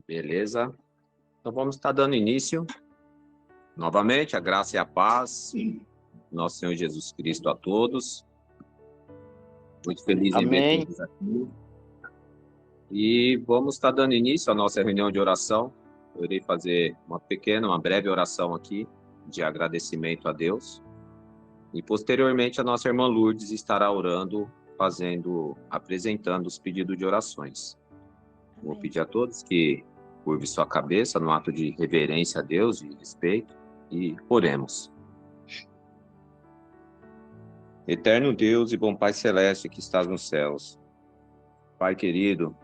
Beleza? Então vamos estar dando início novamente, a graça e a paz, nosso Senhor Jesus Cristo a todos. Muito feliz em ver Amém. todos aqui. E vamos estar dando início à nossa reunião de oração. Eu irei fazer uma breve oração aqui de agradecimento a Deus. E posteriormente a nossa irmã Lourdes estará orando, apresentando os pedidos de orações. Vou pedir a todos que curve sua cabeça no ato de reverência a Deus e respeito e oremos. Eterno Deus e bom Pai Celeste que estás nos céus, Pai querido,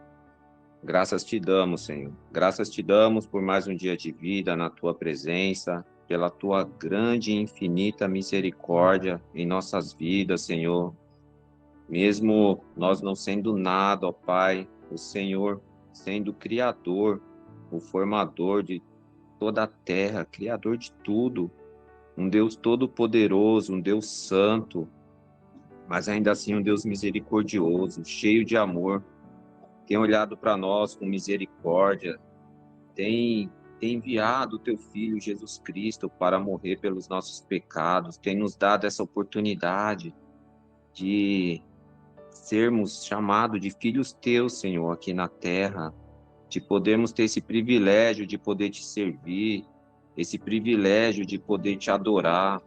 graças te damos, Senhor. Graças te damos por mais um dia de vida na tua presença, pela tua grande e infinita misericórdia em nossas vidas, Senhor. Mesmo nós não sendo nada, ó Pai, o Senhor sendo o Criador, o formador de toda a terra, Criador de tudo, um Deus todo-poderoso, um Deus santo, mas ainda assim um Deus misericordioso, cheio de amor, tem olhado para nós com misericórdia, tem enviado o teu Filho Jesus Cristo para morrer pelos nossos pecados, tem nos dado essa oportunidade de sermos chamados de filhos teus, Senhor, aqui na terra, de podermos ter esse privilégio de poder te servir, esse privilégio de poder te adorar.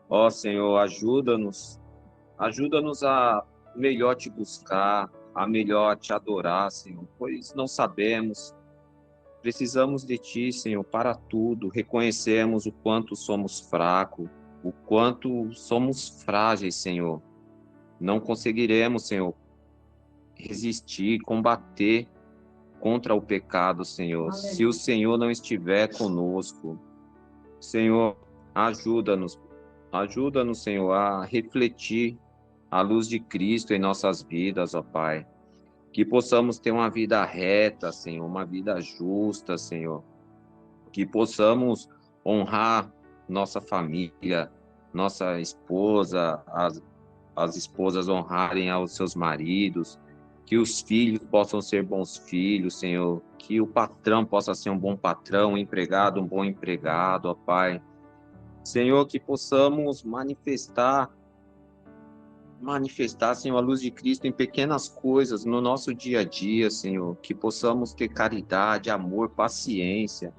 Ó Senhor, ajuda-nos a melhor te buscar, a melhor te adorar, Senhor, pois não sabemos, precisamos de ti, Senhor, para tudo, reconhecemos o quanto somos fracos, o quanto somos frágeis, Senhor. Não conseguiremos, Senhor, resistir, combater contra o pecado, Senhor, se o Senhor não estiver conosco. Senhor, ajuda-nos, Senhor, a refletir a luz de Cristo em nossas vidas, ó Pai. Que possamos ter uma vida reta, Senhor, uma vida justa, Senhor. Que possamos honrar nossa família, nossa esposa, as esposas honrarem aos seus maridos, que os filhos possam ser bons filhos, Senhor, que o patrão possa ser um bom patrão, o empregado um bom empregado, ó Pai. Senhor, que possamos manifestar, Senhor, a luz de Cristo em pequenas coisas no nosso dia a dia, Senhor, que possamos ter caridade, amor, paciência,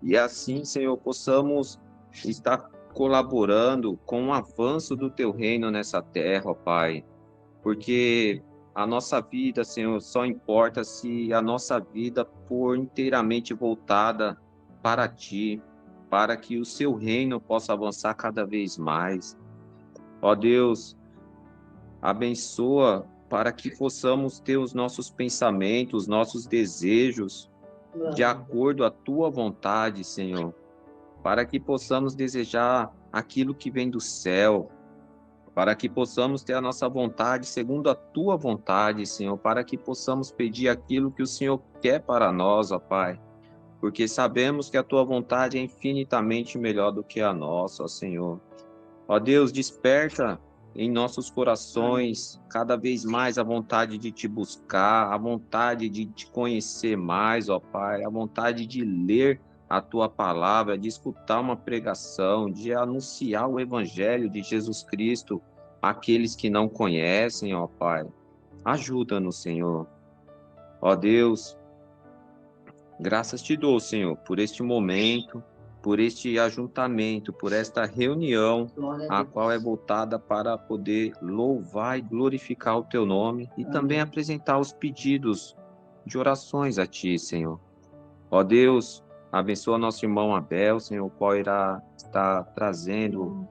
e assim, Senhor, possamos estar colaborando com o avanço do Teu reino nessa terra, ó Pai, porque a nossa vida, Senhor, só importa se a nossa vida for inteiramente voltada para Ti, para que o Seu reino possa avançar cada vez mais. Ó Deus, abençoa para que possamos ter os nossos pensamentos, nossos desejos de acordo à Tua vontade, Senhor, para que possamos desejar aquilo que vem do céu, para que possamos ter a nossa vontade segundo a Tua vontade, Senhor, para que possamos pedir aquilo que o Senhor quer para nós, ó Pai, porque sabemos que a Tua vontade é infinitamente melhor do que a nossa, ó Senhor. Ó Deus, desperta em nossos corações cada vez mais a vontade de Te buscar, a vontade de Te conhecer mais, ó Pai, a vontade de ler a Tua palavra, de escutar uma pregação, de anunciar o Evangelho de Jesus Cristo àqueles que não conhecem, ó Pai. Ajuda-nos, Senhor. Ó Deus, graças te dou, Senhor, por este momento, por este ajuntamento, por esta reunião, a qual é voltada para poder louvar e glorificar o Teu nome e também apresentar os pedidos de orações a Ti, Senhor. Ó Deus, abençoa nosso irmão Abel, Senhor, o qual irá estar trazendo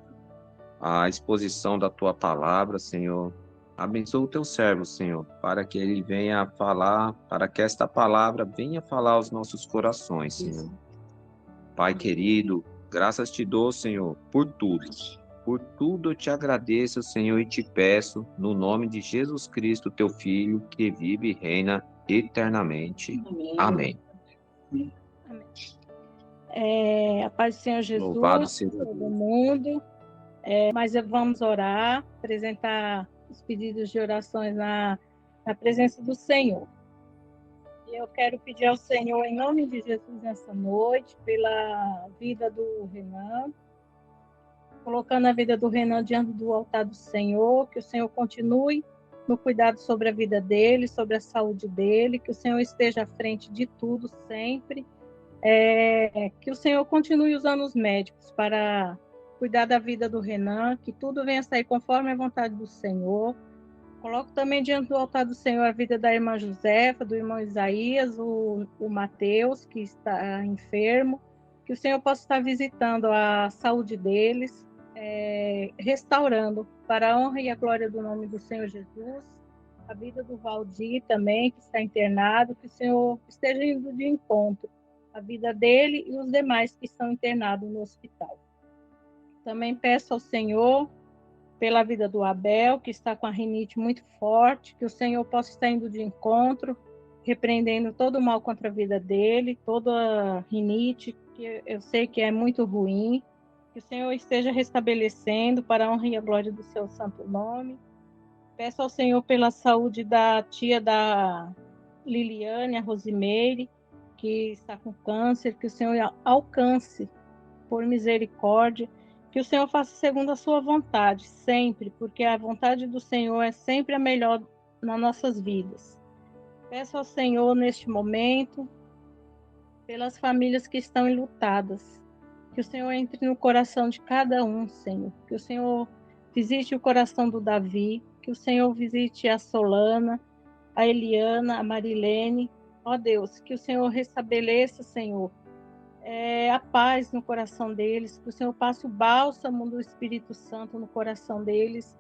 a exposição da Tua palavra, Senhor. Abençoa o Teu servo, Senhor, para que ele venha falar, para que esta palavra venha falar aos nossos corações, Senhor. Pai querido, graças te dou, Senhor, por tudo. Por tudo eu te agradeço, Senhor, e te peço, no nome de Jesus Cristo, Teu Filho, que vive e reina eternamente. Amém. A paz do Senhor Jesus, Louvado seja todo Deus. mundo. Mas vamos orar, apresentar os pedidos de orações na presença do Senhor. Eu quero pedir ao Senhor, em nome de Jesus, nessa noite, pela vida do Renan, colocando a vida do Renan diante do altar do Senhor, que o Senhor continue no cuidado sobre a vida dele, sobre a saúde dele, que o Senhor esteja à frente de tudo sempre, que o Senhor continue usando os médicos para cuidar da vida do Renan, que tudo venha sair conforme a vontade do Senhor. Coloco também diante do altar do Senhor a vida da irmã Josefa, do irmão Isaías, o Mateus, que está enfermo, que o Senhor possa estar visitando a saúde deles, restaurando para a honra e a glória do nome do Senhor Jesus, a vida do Valdir também, que está internado, que o Senhor esteja indo de encontro à vida dele e os demais que estão internados no hospital. Também peço ao Senhor pela vida do Abel, que está com a rinite muito forte, que o Senhor possa estar indo de encontro, repreendendo todo o mal contra a vida dele, toda a rinite, que eu sei que é muito ruim, que o Senhor esteja restabelecendo para a honra e a glória do seu santo nome. Peço ao Senhor pela saúde da tia da Liliane, a Rosimeire, que está com câncer, que o Senhor alcance por misericórdia, que o Senhor faça segundo a sua vontade, sempre, porque a vontade do Senhor é sempre a melhor nas nossas vidas. Peço ao Senhor, neste momento, pelas famílias que estão enlutadas, que o Senhor entre no coração de cada um, Senhor, que o Senhor visite o coração do Davi, que o Senhor visite a Solana, a Eliana, a Marilene, ó Deus, que o Senhor restabeleça, Senhor, a paz no coração deles, que o Senhor passe o bálsamo do Espírito Santo no coração deles,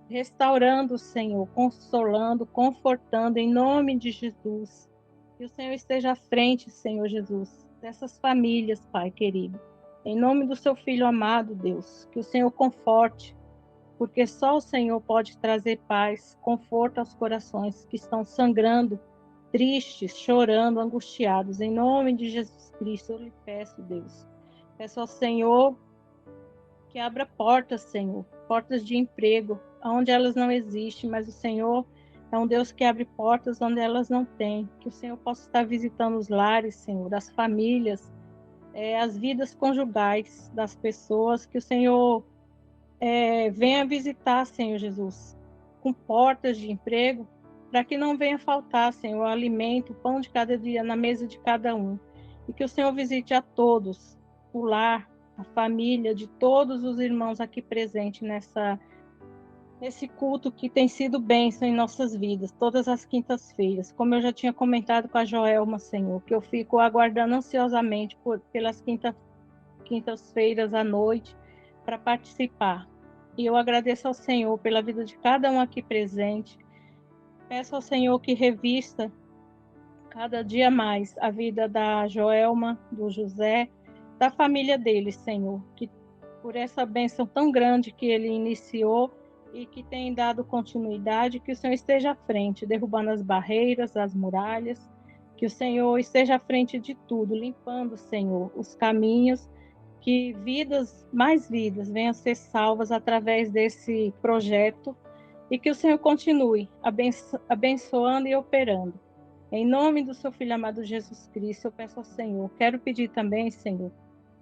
restaurando, Senhor, consolando, confortando, em nome de Jesus. Que o Senhor esteja à frente, Senhor Jesus, dessas famílias, Pai querido. Em nome do seu Filho amado, Deus, que o Senhor conforte, porque só o Senhor pode trazer paz, conforto aos corações que estão sangrando, tristes, chorando, angustiados. Em nome de Jesus Cristo, eu lhe peço, Deus. Peço ao Senhor que abra portas, Senhor, portas de emprego, onde elas não existem, mas o Senhor é um Deus que abre portas onde elas não têm. Que o Senhor possa estar visitando os lares, Senhor, das famílias, as vidas conjugais das pessoas. Que o Senhor venha visitar, Senhor Jesus, com portas de emprego, para que não venha faltar, Senhor, o alimento, o pão de cada dia na mesa de cada um. E que o Senhor visite a todos, o lar, a família de todos os irmãos aqui presentes nesse culto que tem sido bênção em nossas vidas, todas as quintas-feiras. Como eu já tinha comentado com a Joelma, Senhor, que eu fico aguardando ansiosamente pelas quintas-feiras à noite para participar. E eu agradeço ao Senhor pela vida de cada um aqui presente. Peço ao Senhor que revista cada dia mais a vida da Joelma, do José, da família deles, Senhor, que por essa bênção tão grande que ele iniciou e que tem dado continuidade, que o Senhor esteja à frente, derrubando as barreiras, as muralhas, que o Senhor esteja à frente de tudo, limpando, Senhor, os caminhos, que mais vidas venham a ser salvas através desse projeto e que o Senhor continue abençoando e operando. Em nome do seu Filho amado Jesus Cristo, eu peço ao Senhor. Quero pedir também, Senhor,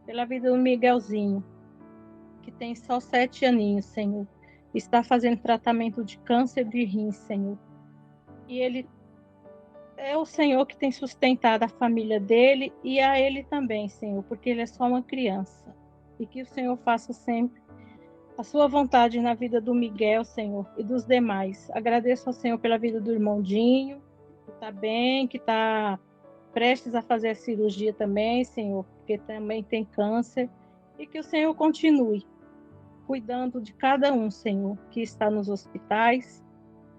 pela vida do Miguelzinho, que tem só 7 aninhos, Senhor. Está fazendo tratamento de câncer de rim, Senhor. E ele é o Senhor que tem sustentado a família dele e a ele também, Senhor, porque ele é só uma criança. E que o Senhor faça sempre a sua vontade na vida do Miguel, Senhor, e dos demais. Agradeço ao Senhor pela vida do irmão Dinho, que está bem, que está prestes a fazer a cirurgia também, Senhor, porque também tem câncer. E que o Senhor continue cuidando de cada um, Senhor, que está nos hospitais,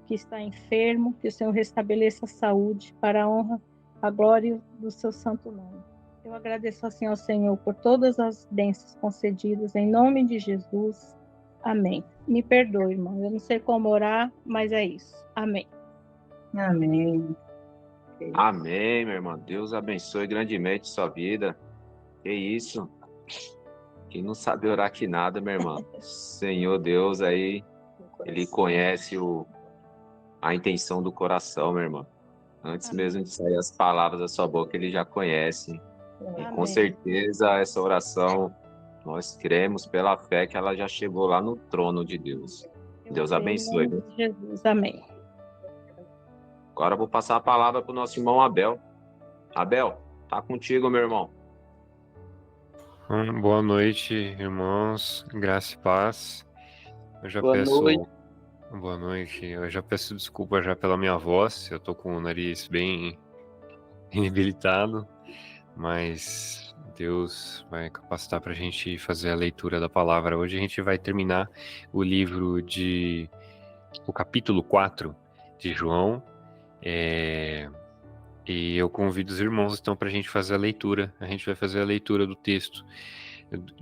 que está enfermo, que o Senhor restabeleça a saúde para a honra, a glória do seu santo nome. Eu agradeço assim ao Senhor por todas as bênçãos concedidas, em nome de Jesus. Amém. Me perdoe, irmão, eu não sei como orar, mas é isso. Amém. Amém. Amém, meu irmão. Deus abençoe grandemente sua vida. Que isso? Quem não sabe orar que nada, meu irmão. Senhor Deus aí, Ele conhece a intenção do coração, meu irmão. Antes Amém. mesmo de sair as palavras da sua boca, ele já conhece. E com Amém. certeza essa oração, nós cremos pela fé que ela já chegou lá no trono de Deus. Eu Deus creio em abençoe, nome viu? de Jesus. Amém. Agora eu vou passar a palavra para o nosso irmão Abel. Abel, tá contigo, meu irmão. Boa noite, irmãos. Graça e paz. Eu já Boa peço noite. boa noite. Eu já peço desculpa já pela minha voz. Eu tô com o nariz bem debilitado, mas Deus vai capacitar para a gente fazer a leitura da palavra. Hoje a gente vai terminar o livro o capítulo 4 de João. E eu convido os irmãos então para a gente fazer a leitura. A gente vai fazer a leitura do texto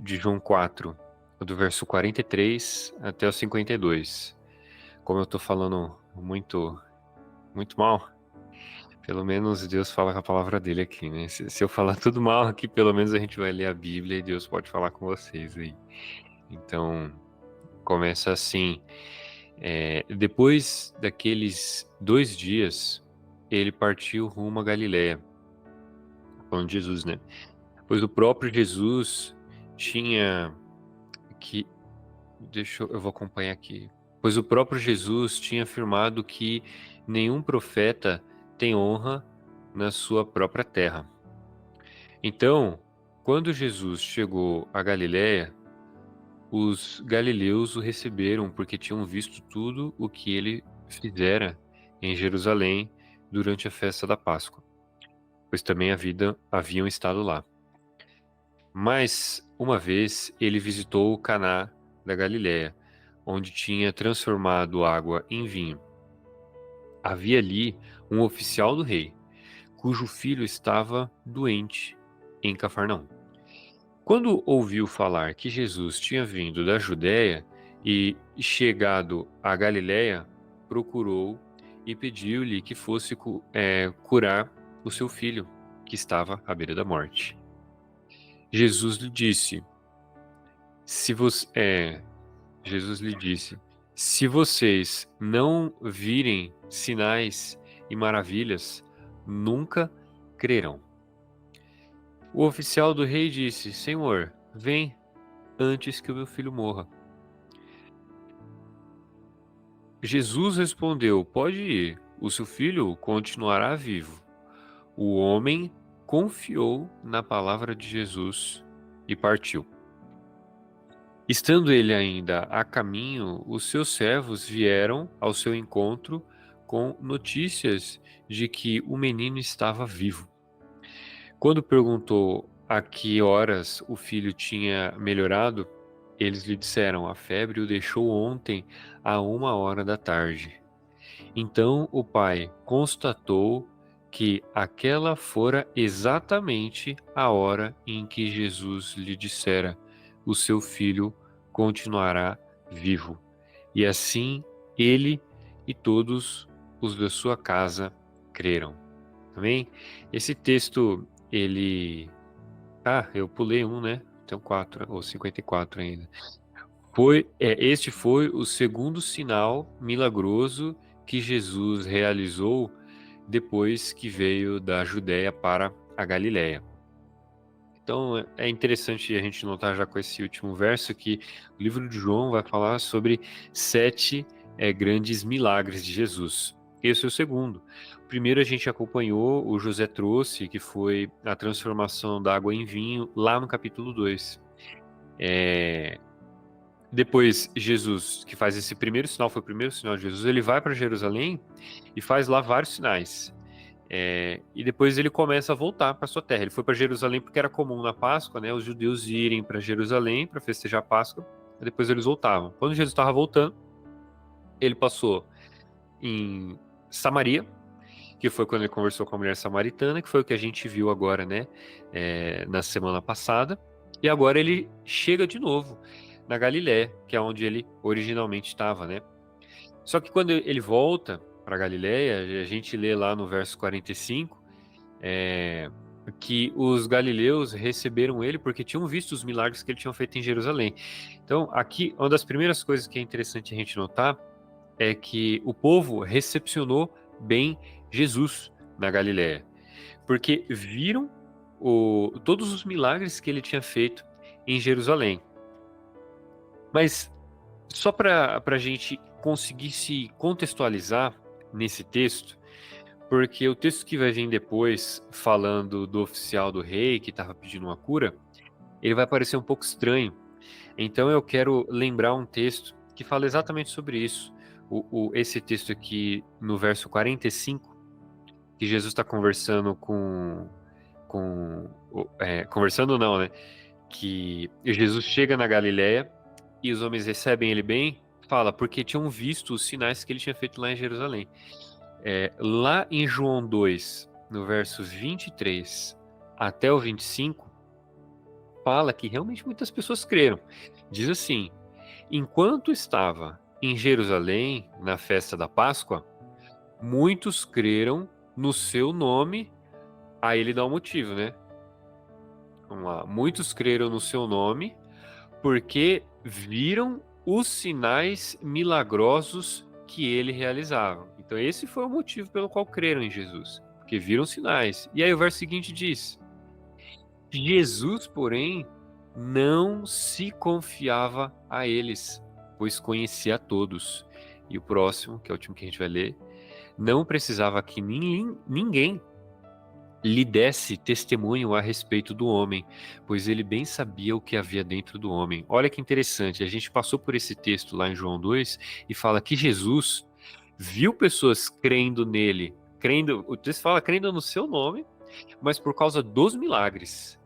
de João 4, do verso 43 até o 52. Como eu tô falando muito mal, pelo menos Deus fala com a palavra dele aqui, né? Se eu falar tudo mal aqui, pelo menos a gente vai ler a Bíblia e Deus pode falar com vocês aí. Então, começa assim. Depois daqueles 2 dias, ele partiu rumo a Galiléia, falando de Jesus, né? Pois o próprio Jesus tinha que... eu vou acompanhar aqui. Pois o próprio Jesus tinha afirmado que nenhum profeta tem honra na sua própria terra. Então, quando Jesus chegou a Galiléia, os galileus o receberam porque tinham visto tudo o que ele fizera em Jerusalém durante a festa da Páscoa, pois também haviam estado lá. Mas, uma vez, ele visitou Caná da Galiléia, onde tinha transformado água em vinho. Havia ali um oficial do rei, cujo filho estava doente em Cafarnaum. Quando ouviu falar que Jesus tinha vindo da Judéia e chegado à Galiléia, procurou e pediu-lhe que fosse curar o seu filho, que estava à beira da morte. Jesus lhe disse: se vocês não virem sinais e maravilhas, nunca crerão. O oficial do rei disse: Senhor, vem antes que o meu filho morra. Jesus respondeu: Pode ir, o seu filho continuará vivo. O homem confiou na palavra de Jesus e partiu. Estando ele ainda a caminho, os seus servos vieram ao seu encontro com notícias de que o menino estava vivo. Quando perguntou a que horas o filho tinha melhorado, eles lhe disseram: a febre o deixou ontem à 1h da tarde. Então o pai constatou que aquela fora exatamente a hora em que Jesus lhe dissera: o seu filho continuará vivo. E assim ele e todos os da sua casa creram. Amém? Esse texto, ele... eu pulei um, né? Tem 4, ou 54 ainda. Este foi o segundo sinal milagroso que Jesus realizou depois que veio da Judéia para a Galiléia. Então é interessante a gente notar já com esse último verso que o livro de João vai falar sobre 7 grandes milagres de Jesus. Esse é o segundo. O primeiro a gente acompanhou, o José trouxe, que foi a transformação da água em vinho, lá no capítulo 2. Depois, Jesus, que faz esse primeiro sinal, foi o primeiro sinal de Jesus, ele vai para Jerusalém e faz lá vários sinais. E depois ele começa a voltar para sua terra. Ele foi para Jerusalém porque era comum na Páscoa, né, os judeus irem para Jerusalém para festejar a Páscoa, e depois eles voltavam. Quando Jesus estava voltando, ele passou em Samaria, que foi quando ele conversou com a mulher samaritana, que foi o que a gente viu agora, né, na semana passada. E agora ele chega de novo na Galiléia, que é onde ele originalmente estava, né? Só que quando ele volta para Galiléia, a gente lê lá no verso 45, que os galileus receberam ele porque tinham visto os milagres que ele tinha feito em Jerusalém. Então, aqui, uma das primeiras coisas que é interessante a gente notar é que o povo recepcionou bem Jesus na Galiléia, porque viram todos os milagres que ele tinha feito em Jerusalém. Mas só para a gente conseguir se contextualizar nesse texto, porque o texto que vai vir depois, falando do oficial do rei que estava pedindo uma cura, ele vai parecer um pouco estranho. Então eu quero lembrar um texto que fala exatamente sobre isso. Esse texto aqui no verso 45, que Jesus está conversando conversando não, né? Que Jesus chega na Galiléia e os homens recebem ele bem, fala, porque tinham visto os sinais que ele tinha feito lá em Jerusalém. Lá em João 2, no verso 23 até o 25, fala que realmente muitas pessoas creram. Diz assim: enquanto estava em Jerusalém, na festa da Páscoa, muitos creram no seu nome. Aí ele dá um motivo, né? Vamos lá. Muitos creram no seu nome porque viram os sinais milagrosos que ele realizava. Então esse foi o motivo pelo qual creram em Jesus, porque viram sinais. E aí o verso seguinte diz: Jesus, porém, não se confiava a eles, pois conhecia a todos. E o próximo, que é o último que a gente vai ler, não precisava que ninguém lhe desse testemunho a respeito do homem, pois ele bem sabia o que havia dentro do homem. Olha que interessante, a gente passou por esse texto lá em João 2 e fala que Jesus viu pessoas crendo nele, o texto fala crendo no seu nome, mas por causa dos milagres.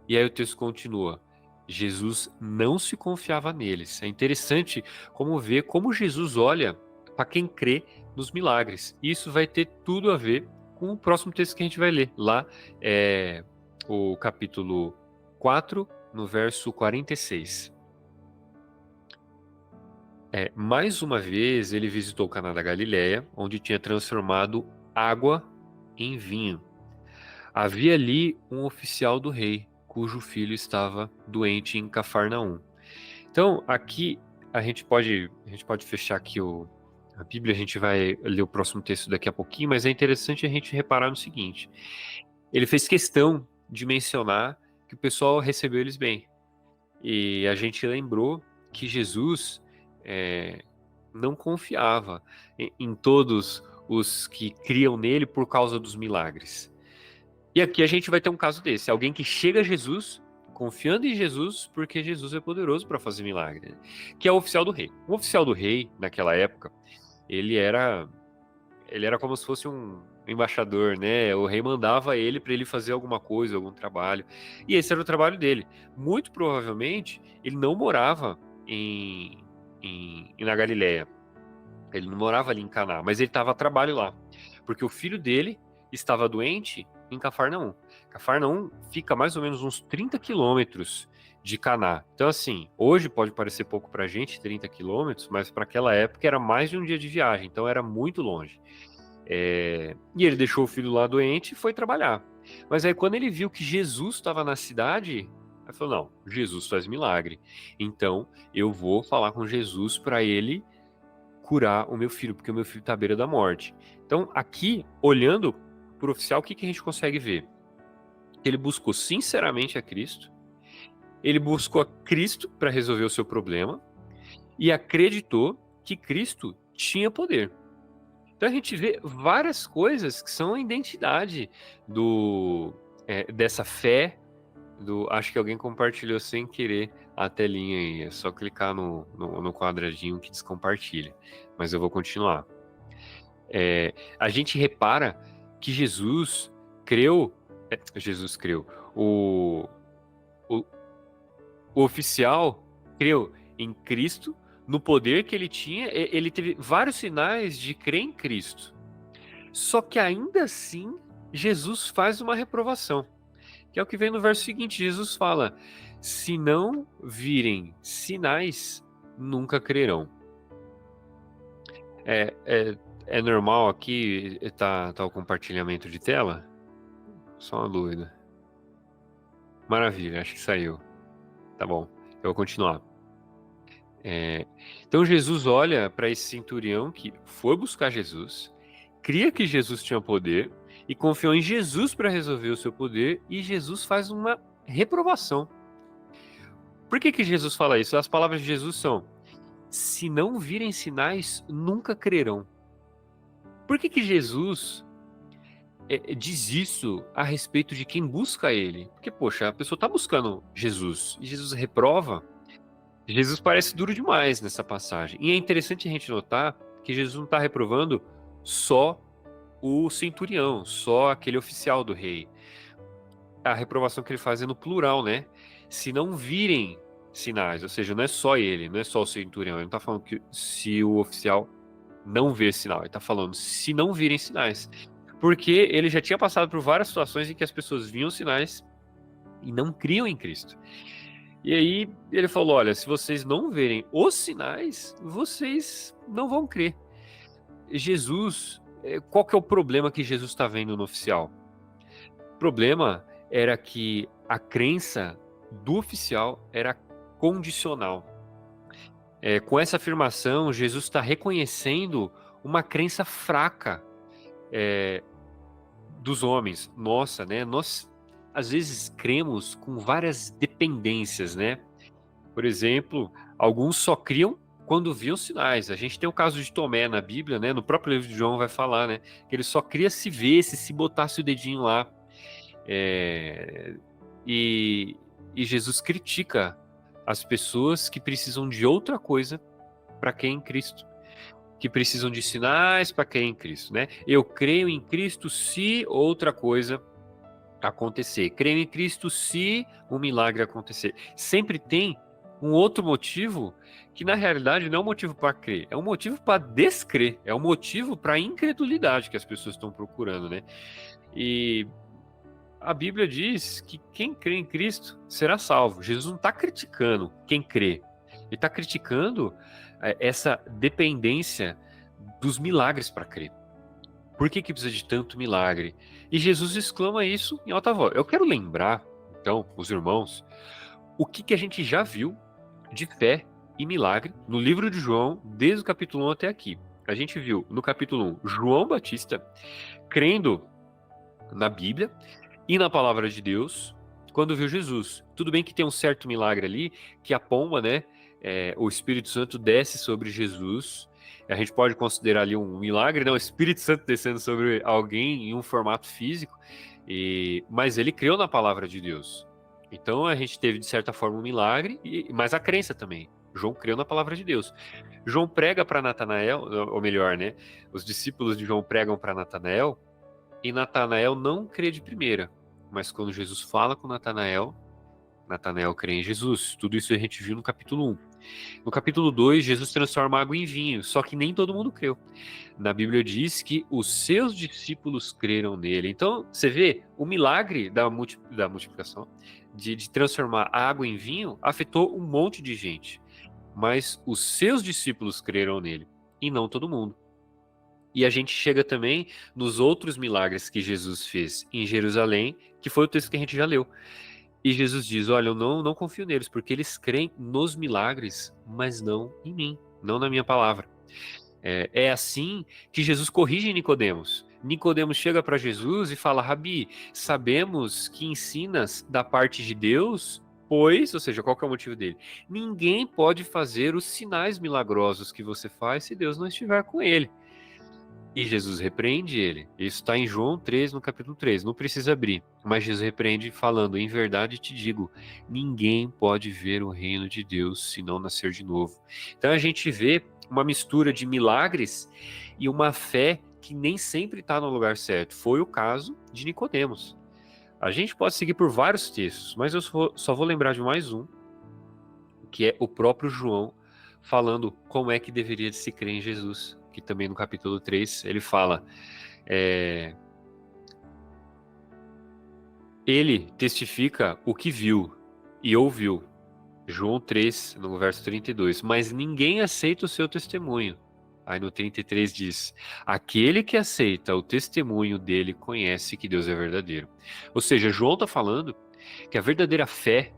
E aí o texto continua: Jesus não se confiava neles. É interessante como ver como Jesus olha para quem crê nos milagres. Isso vai ter tudo a ver com o próximo texto que a gente vai ler. Lá é o capítulo 4, no verso 46. Mais uma vez ele visitou Caná da Galiléia, onde tinha transformado água em vinho. Havia ali um oficial do rei, cujo filho estava doente em Cafarnaum. Então, aqui a gente pode fechar aqui a Bíblia, a gente vai ler o próximo texto daqui a pouquinho, mas é interessante a gente reparar no seguinte: ele fez questão de mencionar que o pessoal recebeu eles bem. E a gente lembrou que Jesus não confiava em todos os que criam nele por causa dos milagres. E aqui a gente vai ter um caso desse, alguém que chega a Jesus, confiando em Jesus, porque Jesus é poderoso para fazer milagre, né? Que é o oficial do rei. O oficial do rei, naquela época, ele era como se fosse um embaixador, né? O rei mandava ele para ele fazer alguma coisa, algum trabalho, e esse era o trabalho dele. Muito provavelmente, ele não morava na Galiléia, ele não morava ali em Caná, mas ele estava a trabalho lá, porque o filho dele estava doente em Cafarnaum. Cafarnaum fica mais ou menos uns 30 quilômetros de Caná. Então, assim, hoje pode parecer pouco pra gente, 30 quilômetros, mas para aquela época era mais de um dia de viagem, então era muito longe. E ele deixou o filho lá doente e foi trabalhar. Mas aí quando ele viu que Jesus estava na cidade, ele falou: não, Jesus faz milagre, então eu vou falar com Jesus para ele curar o meu filho, porque o meu filho está à beira da morte. Então, aqui, olhando para o oficial, o que a gente consegue ver? Ele buscou sinceramente a Cristo, ele buscou a Cristo para resolver o seu problema e acreditou que Cristo tinha poder. Então a gente vê várias coisas que são a identidade dessa fé. Acho que alguém compartilhou sem querer a telinha aí, é só clicar no quadradinho que descompartilha, mas eu vou continuar. A gente repara que Jesus creu, o oficial creu em Cristo, no poder que ele tinha, ele teve vários sinais de crer em Cristo. Só que ainda assim, Jesus faz uma reprovação, que é o que vem no verso seguinte. Jesus fala: se não virem sinais, nunca crerão. É normal aqui, tá o compartilhamento de tela? Só uma dúvida. Maravilha, acho que saiu. Tá bom, eu vou continuar. Então Jesus olha para esse centurião que foi buscar Jesus, cria que Jesus tinha poder e confiou em Jesus para resolver o seu poder, e Jesus faz uma reprovação. Por que Jesus fala isso? As palavras de Jesus são: se não virem sinais, nunca crerão. Por que Jesus diz isso a respeito de quem busca ele? Porque, poxa, a pessoa está buscando Jesus e Jesus reprova. Jesus parece duro demais nessa passagem. E é interessante a gente notar que Jesus não está reprovando só o centurião, só aquele oficial do rei. A reprovação que ele faz é no plural, né? Se não virem sinais, ou seja, não é só ele, não é só o centurião. Ele não está falando que se o oficial não vê sinal, ele está falando se não virem sinais. Porque ele já tinha passado por várias situações em que as pessoas viam sinais e não criam em Cristo. E aí ele falou: olha, se vocês não verem os sinais, vocês não vão crer. Jesus, qual que é o problema que Jesus está vendo no oficial? O problema era que a crença do oficial era condicional. Com essa afirmação, Jesus está reconhecendo uma crença fraca dos homens. Nossa, né? Nós às vezes cremos com várias dependências, né? Por exemplo, alguns só criam quando viam sinais. A gente tem o caso de Tomé na Bíblia, né? No próprio livro de João vai falar, né? Que ele só cria se visse, se botasse o dedinho lá. E Jesus critica as pessoas que precisam de outra coisa para quem é em Cristo, que precisam de sinais para quem é em Cristo, né? Eu creio em Cristo se outra coisa acontecer. Creio em Cristo se um milagre acontecer. Sempre tem um outro motivo que na realidade não é um motivo para crer, é um motivo para descrer, é um motivo para a incredulidade que as pessoas estão procurando, né? E a Bíblia diz que quem crê em Cristo será salvo. Jesus não está criticando quem crê. Ele está criticando essa dependência dos milagres para crer. Por que precisa de tanto milagre? E Jesus exclama isso em alta voz. Eu quero lembrar, então, os irmãos, o que a gente já viu de fé e milagre no livro de João, desde o capítulo 1 até aqui. A gente viu no capítulo 1 João Batista crendo na Bíblia e na palavra de Deus quando viu Jesus. Tudo bem que tem um certo milagre ali, que a pomba, né, o Espírito Santo desce sobre Jesus. A gente pode considerar ali um milagre, né, o Espírito Santo descendo sobre alguém em um formato físico, mas ele creu na palavra de Deus. Então a gente teve de certa forma um milagre, mas a crença também. João creu na palavra de Deus. João prega para Natanael, ou melhor, né, os discípulos de João pregam para Natanael, e Natanael não crê de primeira, mas quando Jesus fala com Natanael crê em Jesus. Tudo isso a gente viu no capítulo 1. No capítulo 2, Jesus transforma água em vinho, só que nem todo mundo creu. Na Bíblia diz que os seus discípulos creram nele. Então, você vê, o milagre da multiplicação, de transformar água em vinho, afetou um monte de gente. Mas os seus discípulos creram nele, e não todo mundo. E a gente chega também nos outros milagres que Jesus fez em Jerusalém, que foi o texto que a gente já leu. E Jesus diz: olha, eu não confio neles, porque eles creem nos milagres, mas não em mim, não na minha palavra. É assim que Jesus corrige Nicodemos. Nicodemos chega para Jesus e fala: Rabi, sabemos que ensinas da parte de Deus, pois, ou seja, qual que é o motivo dele? Ninguém pode fazer os sinais milagrosos que você faz se Deus não estiver com ele. E Jesus repreende ele. Isso está em João 3, no capítulo 3. Não precisa abrir. Mas Jesus repreende falando: em verdade te digo, ninguém pode ver o reino de Deus se não nascer de novo. Então a gente vê uma mistura de milagres e uma fé que nem sempre está no lugar certo. Foi o caso de Nicodemos. A gente pode seguir por vários textos, mas eu só vou lembrar de mais um, que é o próprio João falando como é que deveria se crer em Jesus. Que também no capítulo 3 ele fala: ele testifica o que viu e ouviu. João 3, no verso 32. Mas ninguém aceita o seu testemunho. Aí no 33 diz: aquele que aceita o testemunho dele conhece que Deus é verdadeiro. Ou seja, João está falando que a verdadeira fé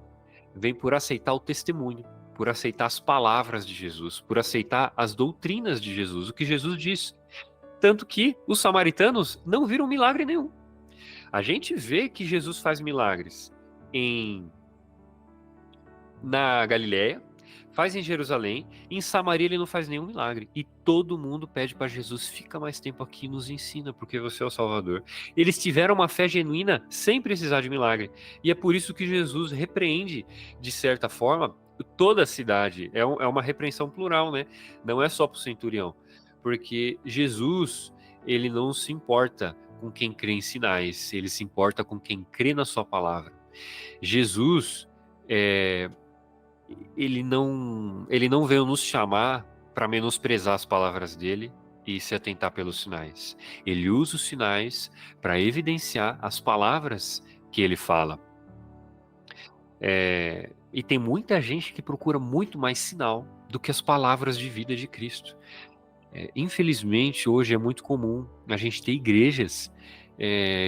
vem por aceitar o testemunho, por aceitar as palavras de Jesus, por aceitar as doutrinas de Jesus, o que Jesus diz. Tanto que os samaritanos não viram milagre nenhum. A gente vê que Jesus faz milagres na Galileia, faz em Jerusalém, em Samaria ele não faz nenhum milagre. E todo mundo pede para Jesus, fica mais tempo aqui e nos ensina, porque você é o Salvador. Eles tiveram uma fé genuína sem precisar de milagre. E é por isso que Jesus repreende, de certa forma, toda a cidade. É uma repreensão plural, né? Não é só para o centurião. Porque Jesus, ele não se importa com quem crê em sinais, ele se importa com quem crê na sua palavra. Jesus, ele não veio nos chamar para menosprezar as palavras dele e se atentar pelos sinais. Ele usa os sinais para evidenciar as palavras que ele fala. E tem muita gente que procura muito mais sinal do que as palavras de vida de Cristo. Infelizmente, hoje é muito comum a gente ter igrejas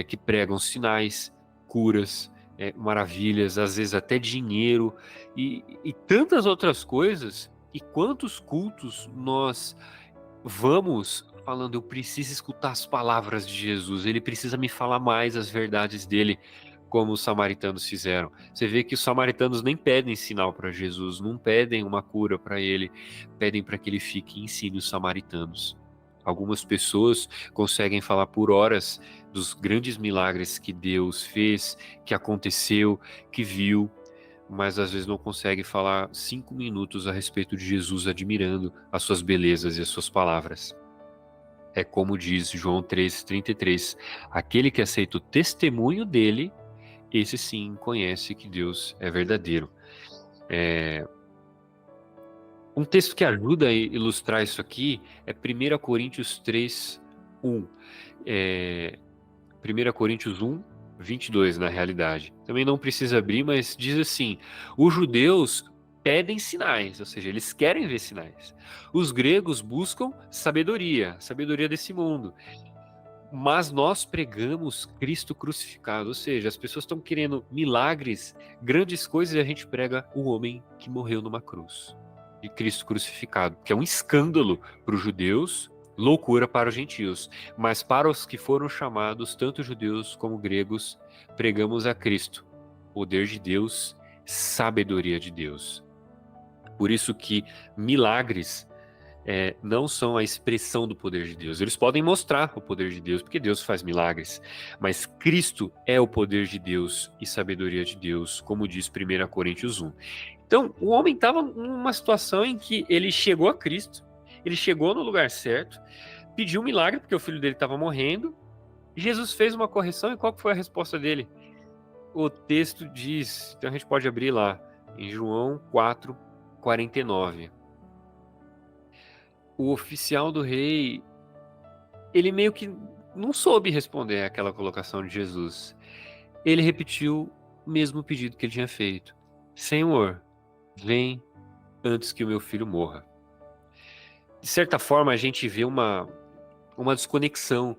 que pregam sinais, curas, maravilhas, às vezes até dinheiro e tantas outras coisas. E quantos cultos nós vamos falando, eu preciso escutar as palavras de Jesus, ele precisa me falar mais as verdades dele, como os samaritanos fizeram. Você vê que os samaritanos nem pedem sinal para Jesus, não pedem uma cura para ele, pedem para que ele fique e ensine os samaritanos. Algumas pessoas conseguem falar por horas dos grandes milagres que Deus fez, que aconteceu, que viu, mas às vezes não conseguem falar 5 minutos a respeito de Jesus, admirando as suas belezas e as suas palavras. É como diz João 3,33, aquele que aceita o testemunho dele, esse sim conhece que Deus é verdadeiro. Um texto que ajuda a ilustrar isso aqui é 1 Coríntios 3, 1. 1 Coríntios 1, 22, na realidade. Também não precisa abrir, mas diz assim: os judeus pedem sinais, ou seja, eles querem ver sinais. Os gregos buscam sabedoria desse mundo. Mas nós pregamos Cristo crucificado, ou seja, as pessoas estão querendo milagres, grandes coisas, e a gente prega o homem que morreu numa cruz, de Cristo crucificado, que é um escândalo para os judeus, loucura para os gentios, mas para os que foram chamados, tanto judeus como gregos, pregamos a Cristo, poder de Deus, sabedoria de Deus. Por isso que milagres não são a expressão do poder de Deus. Eles podem mostrar o poder de Deus, porque Deus faz milagres, mas Cristo é o poder de Deus e sabedoria de Deus, como diz 1 Coríntios 1. Então, o homem estava numa situação em que ele chegou a Cristo, ele chegou no lugar certo, pediu um milagre, porque o filho dele estava morrendo, Jesus fez uma correção, e qual foi a resposta dele? O texto diz, então a gente pode abrir lá, em João 4, 49. O oficial do rei, ele meio que não soube responder àquela colocação de Jesus. Ele repetiu o mesmo pedido que ele tinha feito. Senhor, vem antes que o meu filho morra. De certa forma, a gente vê uma desconexão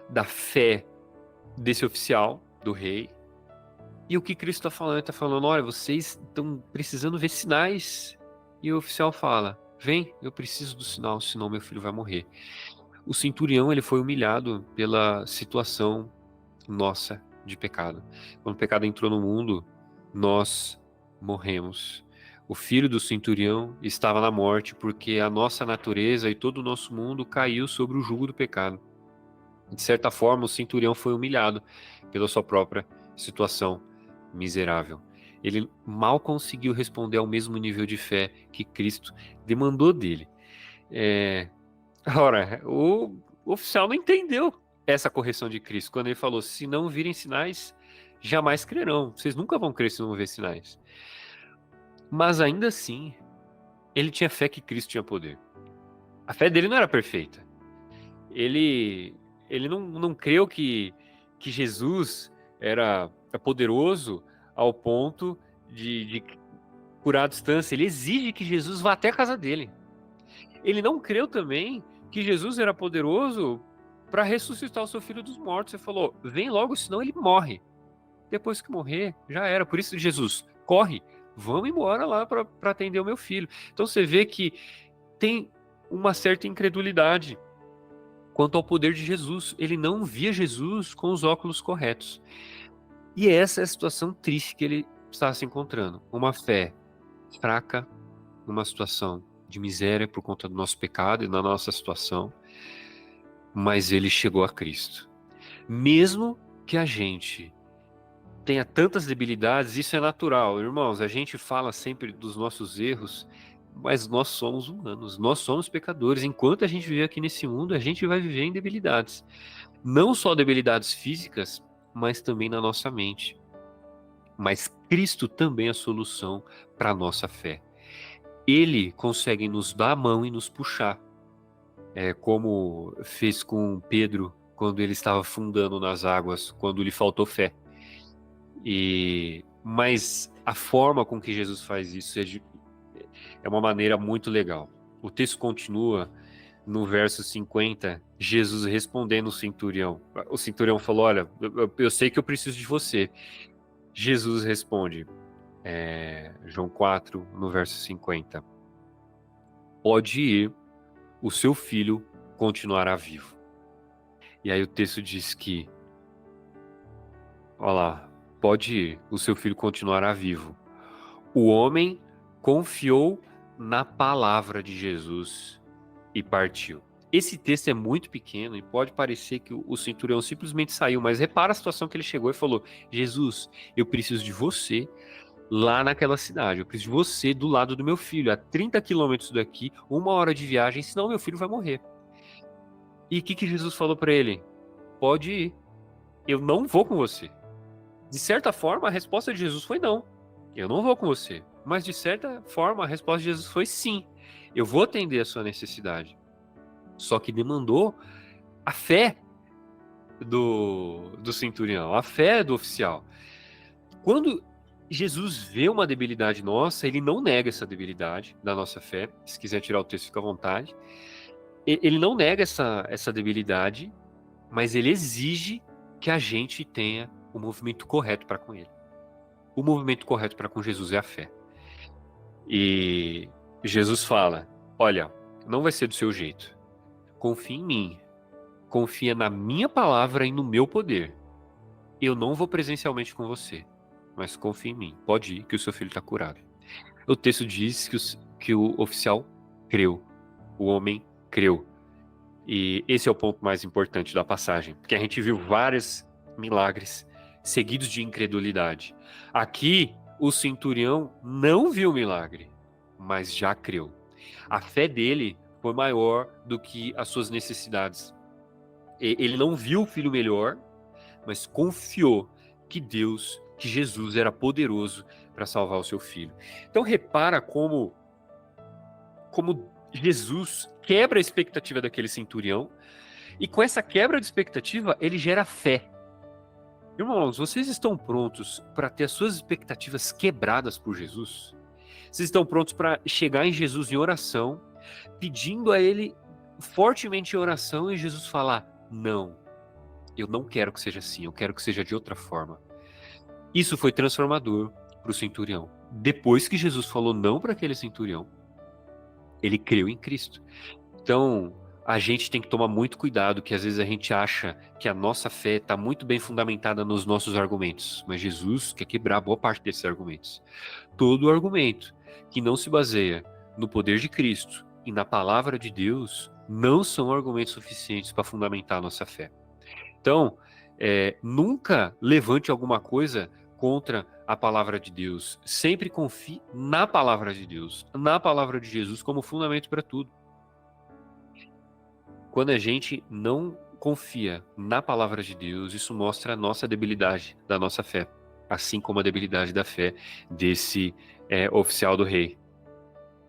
da fé desse oficial do rei. E o que Cristo está falando? Ele está falando, olha, vocês estão precisando ver sinais. E o oficial fala, vem, eu preciso do sinal, senão meu filho vai morrer. O centurião, ele foi humilhado pela situação nossa de pecado. Quando o pecado entrou no mundo, nós morremos. O filho do centurião estava na morte porque a nossa natureza e todo o nosso mundo caiu sobre o jugo do pecado. De certa forma, o centurião foi humilhado pela sua própria situação miserável. Ele mal conseguiu responder ao mesmo nível de fé que Cristo demandou dele. Ora, o oficial não entendeu essa correção de Cristo, quando ele falou, se não virem sinais, jamais crerão. Vocês nunca vão crer se não ver sinais. Mas ainda assim, ele tinha fé que Cristo tinha poder. A fé dele não era perfeita. Ele não creu que Jesus era poderoso ao ponto de curar a distância. Ele exige que Jesus vá até a casa dele. Ele não creu também que Jesus era poderoso para ressuscitar o seu filho dos mortos. Ele falou, vem logo, senão ele morre. Depois que morrer, já era. Por isso, Jesus, corre, vamos embora lá para atender o meu filho. Então você vê que tem uma certa incredulidade quanto ao poder de Jesus. Ele não via Jesus com os óculos corretos. E essa é a situação triste que ele está se encontrando. Uma fé fraca, numa situação de miséria por conta do nosso pecado e da nossa situação, mas ele chegou a Cristo. Mesmo que a gente tenha tantas debilidades, isso é natural. Irmãos, a gente fala sempre dos nossos erros, mas nós somos humanos, nós somos pecadores. Enquanto a gente viver aqui nesse mundo, a gente vai viver em debilidades. Não só debilidades físicas, mas também na nossa mente. Mas Cristo também é a solução para a nossa fé. Ele consegue nos dar a mão e nos puxar, como fez com Pedro quando ele estava afundando nas águas, quando lhe faltou fé. Mas a forma com que Jesus faz isso é uma maneira muito legal. O texto continua no verso 50, Jesus respondendo o centurião. O centurião falou, olha, eu sei que eu preciso de você. Jesus responde, João 4, no verso 50. Pode ir, o seu filho continuará vivo. E aí o texto diz que, olha lá, pode ir, o seu filho continuará vivo. O homem confiou na palavra de Jesus e partiu. Esse texto é muito pequeno e pode parecer que o centurião simplesmente saiu, mas repara a situação que ele chegou e falou, Jesus, eu preciso de você lá naquela cidade, eu preciso de você do lado do meu filho, a 30 quilômetros daqui, 1 hora de viagem, senão meu filho vai morrer. E o que Jesus falou para ele? Pode ir, eu não vou com você. De certa forma, a resposta de Jesus foi não, eu não vou com você. Mas de certa forma, a resposta de Jesus foi sim, eu vou atender a sua necessidade. Só que demandou a fé do centurião, a fé do oficial. Quando Jesus vê uma debilidade nossa, ele não nega essa debilidade da nossa fé. Se quiser tirar o texto, fica à vontade. Ele não nega essa debilidade, mas ele exige que a gente tenha o movimento correto para com ele. O movimento correto para com Jesus é a fé. E Jesus fala, olha, não vai ser do seu jeito. Confia em mim. Confia na minha palavra e no meu poder. Eu não vou presencialmente com você, mas confia em mim. Pode ir, que o seu filho está curado. O texto diz que o oficial creu. O homem creu. E esse é o ponto mais importante da passagem, porque a gente viu vários milagres seguidos de incredulidade. Aqui, o centurião não viu o milagre, mas já creu. A fé dele foi maior do que as suas necessidades. Ele não viu o filho melhor, mas confiou que Jesus era poderoso para salvar o seu filho. Então repara como Jesus quebra a expectativa daquele centurião, e com essa quebra de expectativa, ele gera fé. Irmãos, vocês estão prontos para ter as suas expectativas quebradas por Jesus? Vocês estão prontos para chegar em Jesus em oração, pedindo a ele fortemente em oração, e Jesus falar, não, eu não quero que seja assim, eu quero que seja de outra forma. Isso foi transformador para o centurião. Depois que Jesus falou não para aquele centurião, ele creu em Cristo. Então, a gente tem que tomar muito cuidado, que às vezes a gente acha que a nossa fé está muito bem fundamentada nos nossos argumentos, mas Jesus quer quebrar boa parte desses argumentos. Todo argumento que não se baseia no poder de Cristo e na palavra de Deus não são argumentos suficientes para fundamentar a nossa fé. Então, nunca levante alguma coisa contra a palavra de Deus. Sempre confie na palavra de Deus, na palavra de Jesus como fundamento para tudo. Quando a gente não confia na palavra de Deus, isso mostra a nossa debilidade da nossa fé, assim como a debilidade da fé desse oficial do rei.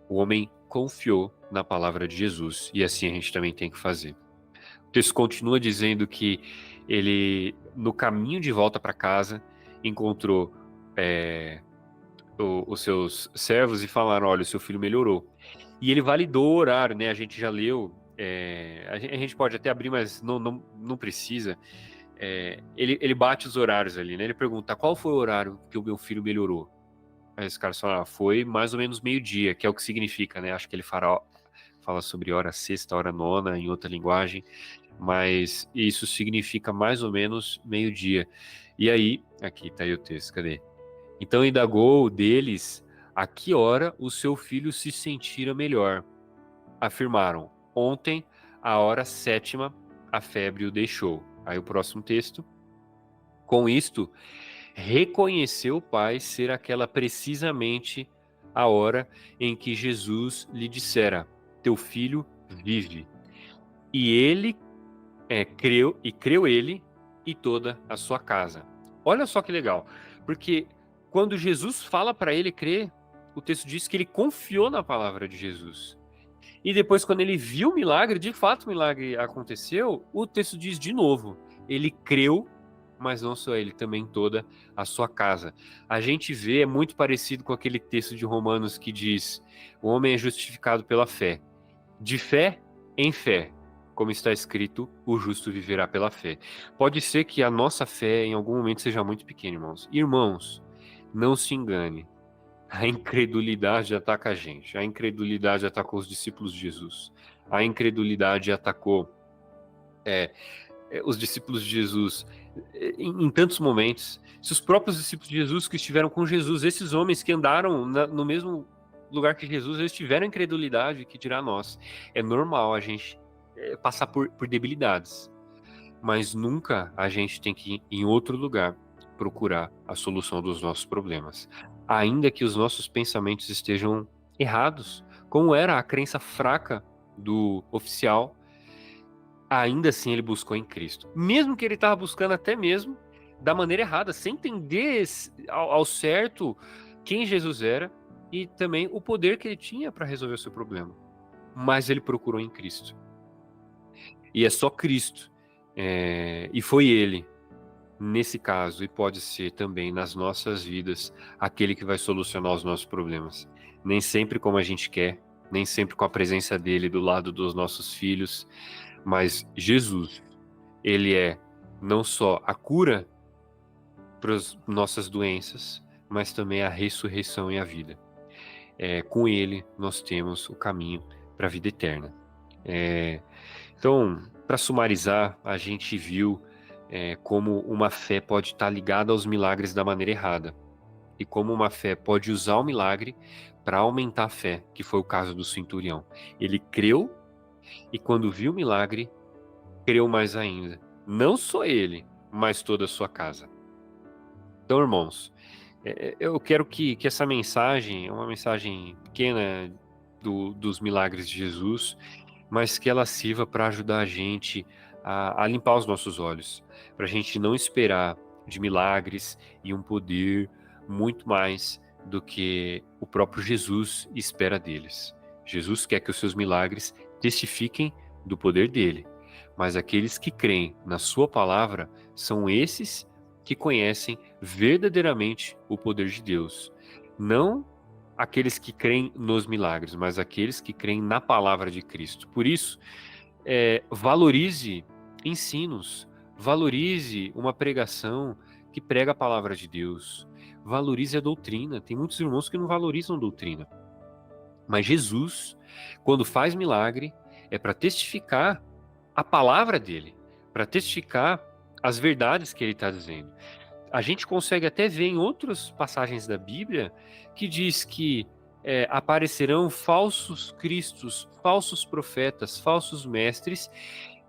O homem confiou na palavra de Jesus, e assim a gente também tem que fazer. O texto continua dizendo que ele, no caminho de volta para casa, encontrou os seus servos e falaram, olha, o seu filho melhorou. E ele validou o horário, né? A gente já leu, a gente pode até abrir, mas não precisa. Ele bate os horários ali, né? Ele pergunta, qual foi o horário que o meu filho melhorou? Aí os caras falaram, foi mais ou menos meio-dia, que é o que significa, né? Acho que ele fala sobre hora sexta, hora nona, em outra linguagem, mas isso significa mais ou menos meio-dia. E aí, aqui tá aí o texto, cadê? Então indagou deles a que hora o seu filho se sentira melhor. Afirmaram: ontem, à hora sétima, a febre o deixou. Aí o próximo texto. Com isto, reconheceu o pai ser aquela precisamente a hora em que Jesus lhe dissera: teu filho vive. E ele creu ele e toda a sua casa. Olha só que legal, porque quando Jesus fala para ele crer, o texto diz que ele confiou na palavra de Jesus. E depois, quando ele viu o milagre, de fato o milagre aconteceu, o texto diz de novo, ele creu, mas não só ele, também toda a sua casa. A gente vê, é muito parecido com aquele texto de Romanos que diz, o homem é justificado pela fé. De fé em fé, como está escrito, o justo viverá pela fé. Pode ser que a nossa fé em algum momento seja muito pequena, irmãos. Irmãos, não se engane. A incredulidade ataca a gente. A incredulidade atacou os discípulos de Jesus. A incredulidade atacou os discípulos de Jesus em tantos momentos. Se os próprios discípulos de Jesus que estiveram com Jesus, esses homens que andaram no mesmo lugar que Jesus, eles tiveram incredulidade, que dirá nós. É normal a gente passar por debilidades, mas nunca a gente tem que ir em outro lugar procurar a solução dos nossos problemas, ainda que os nossos pensamentos estejam errados, como era a crença fraca do oficial. Ainda assim ele buscou em Cristo, mesmo que ele estava buscando até mesmo da maneira errada, sem entender ao certo quem Jesus era e também o poder que ele tinha para resolver o seu problema, mas ele procurou em Cristo. E é só Cristo, e foi ele, nesse caso, e pode ser também nas nossas vidas, aquele que vai solucionar os nossos problemas. Nem sempre como a gente quer, nem sempre com a presença dele do lado dos nossos filhos, mas Jesus, ele é não só a cura para as nossas doenças, mas também a ressurreição e a vida. Com ele nós temos o caminho para a vida eterna. Então, para sumarizar, a gente viu como uma fé pode estar ligada aos milagres da maneira errada, e como uma fé pode usar o milagre para aumentar a fé, que foi o caso do centurião. Ele creu, e quando viu o milagre, creu mais ainda. Não só ele, mas toda a sua casa. Então, irmãos, eu quero que essa mensagem, uma mensagem pequena dos milagres de Jesus, mas que ela sirva para ajudar a gente a limpar os nossos olhos, para a gente não esperar de milagres e um poder muito mais do que o próprio Jesus espera deles. Jesus quer que os seus milagres testifiquem do poder dele, mas aqueles que creem na sua palavra são esses que conhecem verdadeiramente o poder de Deus. Não aqueles que creem nos milagres, mas aqueles que creem na palavra de Cristo. Por isso, valorize ensinos, valorize uma pregação que prega a palavra de Deus, valorize a doutrina. Tem muitos irmãos que não valorizam a doutrina, mas Jesus, quando faz milagre, é para testificar a palavra dele, para testificar as verdades que ele está dizendo. A gente consegue até ver em outras passagens da Bíblia que diz que aparecerão falsos cristos, falsos profetas, falsos mestres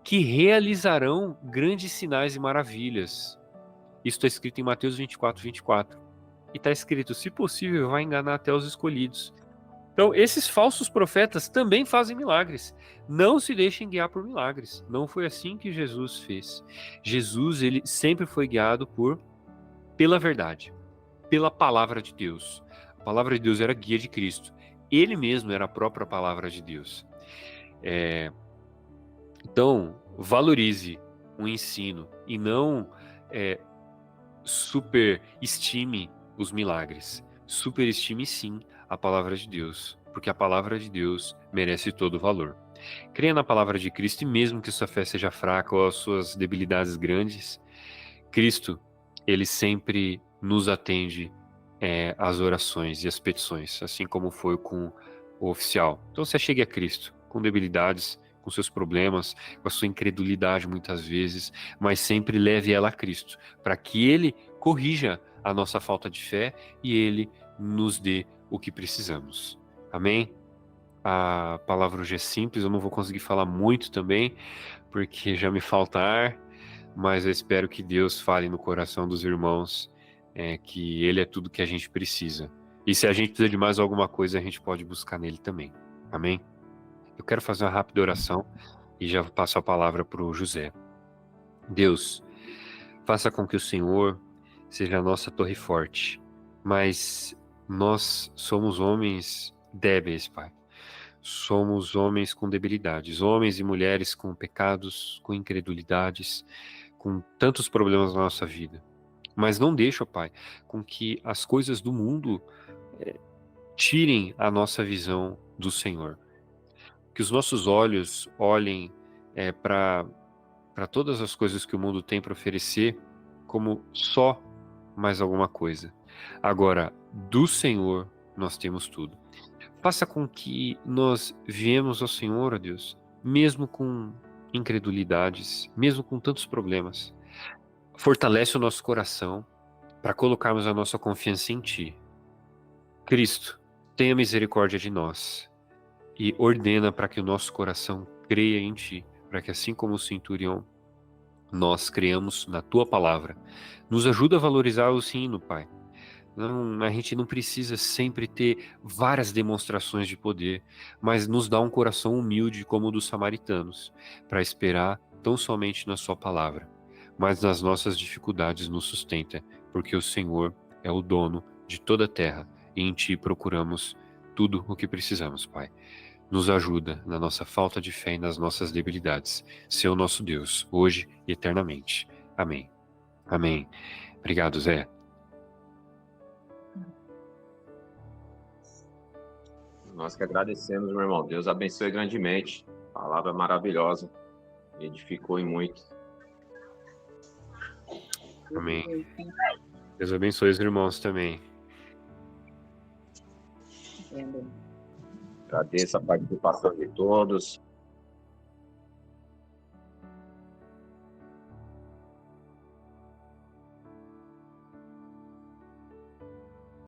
que realizarão grandes sinais e maravilhas. Isso está escrito em Mateus 24, 24. E está escrito, se possível, vai enganar até os escolhidos. Então, esses falsos profetas também fazem milagres. Não se deixem guiar por milagres. Não foi assim que Jesus fez. Jesus, ele sempre foi guiado pela verdade, pela palavra de Deus. A palavra de Deus era a guia de Cristo. Ele mesmo era a própria palavra de Deus. Então, valorize o ensino e não superestime os milagres. Superestime sim a palavra de Deus, porque a palavra de Deus merece todo o valor. Creia na palavra de Cristo, e mesmo que sua fé seja fraca ou as suas debilidades grandes, Cristo, ele sempre nos atende às orações e às petições, assim como foi com o oficial. Então se achegue a Cristo, com debilidades, com seus problemas, com a sua incredulidade muitas vezes, mas sempre leve ela a Cristo, para que Ele corrija a nossa falta de fé e Ele nos dê o que precisamos. Amém? A palavra hoje é simples, eu não vou conseguir falar muito também, porque já me falta ar, mas eu espero que Deus fale no coração dos irmãos, que Ele é tudo que a gente precisa. E se a gente precisa de mais alguma coisa, a gente pode buscar nele também. Amém? Eu quero fazer uma rápida oração e já passo a palavra para o José. Deus, faça com que o Senhor seja a nossa torre forte, mas nós somos homens débeis, Pai. Somos homens com debilidades, homens e mulheres com pecados, com incredulidades, com tantos problemas na nossa vida. Mas não deixa, ó Pai, com que as coisas do mundo tirem a nossa visão do Senhor. Que os nossos olhos olhem para todas as coisas que o mundo tem para oferecer como só mais alguma coisa. Agora, do Senhor nós temos tudo. Faça com que nós viemos ao Senhor, ó Deus, mesmo com incredulidades, mesmo com tantos problemas. Fortalece o nosso coração para colocarmos a nossa confiança em Ti. Cristo, tenha misericórdia de nós e ordena para que o nosso coração creia em Ti, para que assim como o centurião, nós creamos na Tua palavra. Nos ajuda a valorizar o ensino, Pai. Não, a gente não precisa sempre ter várias demonstrações de poder, mas nos dá um coração humilde como o dos samaritanos, para esperar tão somente na Sua palavra. Mas nas nossas dificuldades nos sustenta, porque o Senhor é o dono de toda a terra e em Ti procuramos tudo o que precisamos, Pai. Nos ajuda na nossa falta de fé e nas nossas debilidades. Ser o nosso Deus, hoje e eternamente. Amém. Amém. Obrigado, Zé. Nós que agradecemos, meu irmão. Deus abençoe grandemente. Palavra maravilhosa. Edificou em muito. Amém. Deus abençoe os irmãos também. Agradeço a participação de todos.